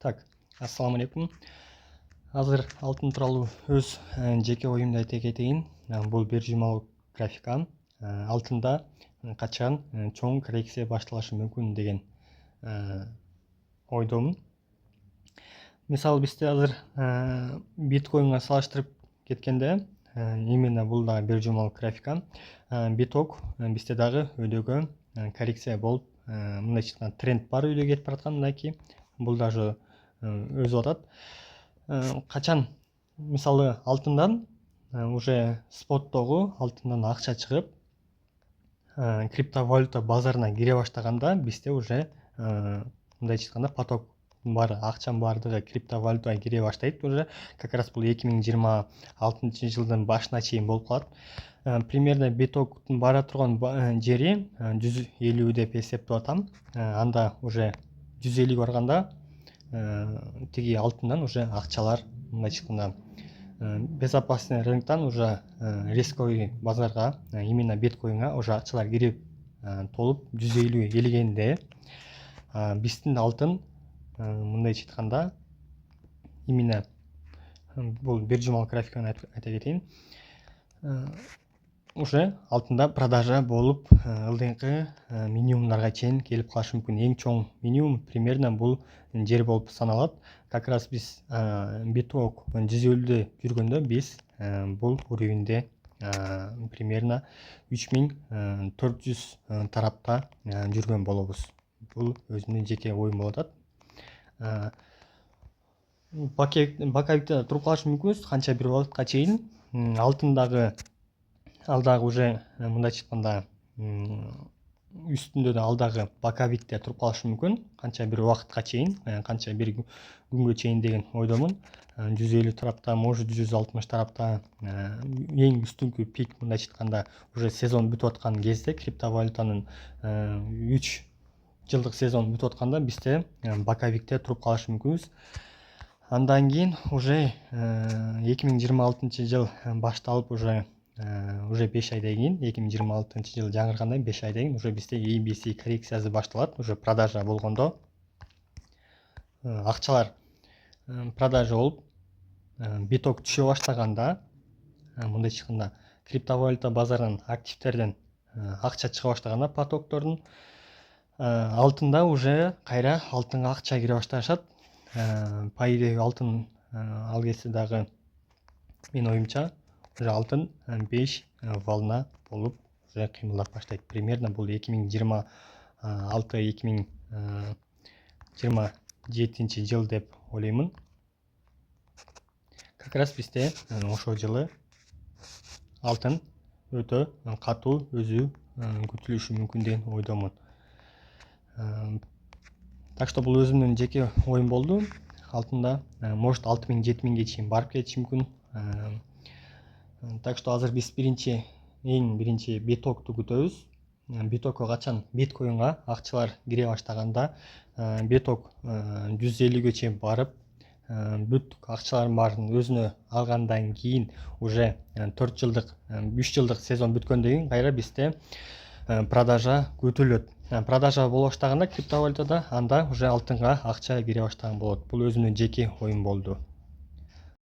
Так, ассаламу алейкум. Азыр алтын тууралуу өз жеке оюмду айта кетейин. Бул бир жумалык графика. Алтында качан чоң коррекция башталышы мүмкүн деген ойдомун. Мисалы бизде азыр биткоинга салыштырып кеткенде, именно бул да бир жумалык графика. Биток бизде дагы өйдөгө коррекция болуп, мындайча айтканда тренд бар өйдө кетип бараткан мынакей. Бул даже өзү атат. Качан мисалы алтындан уже споттогу алтындан акча чыгып, криптовалюта базарына кире баштаганда бизде уже мындайча айтканда поток бар, акчанын баардыгы криптовалютага кире баштайт уже. Как раз бул 2026 жылдын башына чейин болуп калат. Примерно битоктун бара турган жери 150 деп эсептеп атам. Анда уже 150 барганда тиги алтындан уже акчалар мындайча айтканда безопасный рыноктон уже рисковый базарга, именно биткоинга уже акчалар кирип толуп 150 элегенде, биздин алтын мындайча айтканда именно бул бир жумалык графиканы айта кетейин, уже алтында продажа болуп ылдыйкы минимумдарга чейин келип калышы мүмкүн. Эң чоң минимум примерно бул жер болуп саналат. Как раз биз биток 150 жүргөндө биз бул уровеньде примерно 3400 тарапта жүргөн болобуз. Бул өзүмдүн жеке оюм болуп атат. Бакабикте туруп калышы мүмкүнбүз канча бир убакытка чейин. Ал дагы уже мындайча айтканда үстүндө да ал дагы бакабикте туруп калышы мүмкүн канча бир убакытка чейин, канча бир күнгө чейин деген ойдомун. 150 тарапта, может 160 тарапта эң үстүнкү пик мындайча айтканда уже сезон бүтүп аткан кезде, криптовалютанын 3 жылдык сезон бүтүп атканда бизде бакабикте туруп калышы мүмкүнбүз. Андан кийин уже 2026 жыл башталып уже 5 айдан кийин, 2026 жыл жаңыргандай 5 айдан кийин уже бизде ABC коррекциясы башталат. Уже продажа болгондо акчалар продажа болуп, биток түшө баштаганда, мындайча айтканда криптовалюта базарынан активдерден акча чыга баштаганда потоктордун, алтында уже кайра алтынга акча кире башташат. По идее алтын ал кезде дагы менин оюмча уже алтын 5 волна болуп уже кыймылдап баштайт. Примерно бул 2026-2027 жыл деп ойлоймун. Как раз бизде ошол жылы алтын өтө катуу өзү күтүлүшү мүмкүн деген ойдомун. Так что бул өзүмдүн жеке оюм болду. Алтында может 6000-7000ге чейин барып кетиши мүмкүн. Так что азыр биз эң биринчи битокту күтөбүз. Битокко качан биткоинга акчалар кире баштаганда, биток 150ге чейин барып, бүт акчалардын баарын өзүнө алгандан кийин уже 4 жылдык, 3 жылдык сезон бүткөндөн кийин кайра бизде продажа күтүлөт. Продажа боло баштаганда криптовалютада анда уже алтынга акча кире баштаган болот. Бул өзүмдүн жеке оюм болду.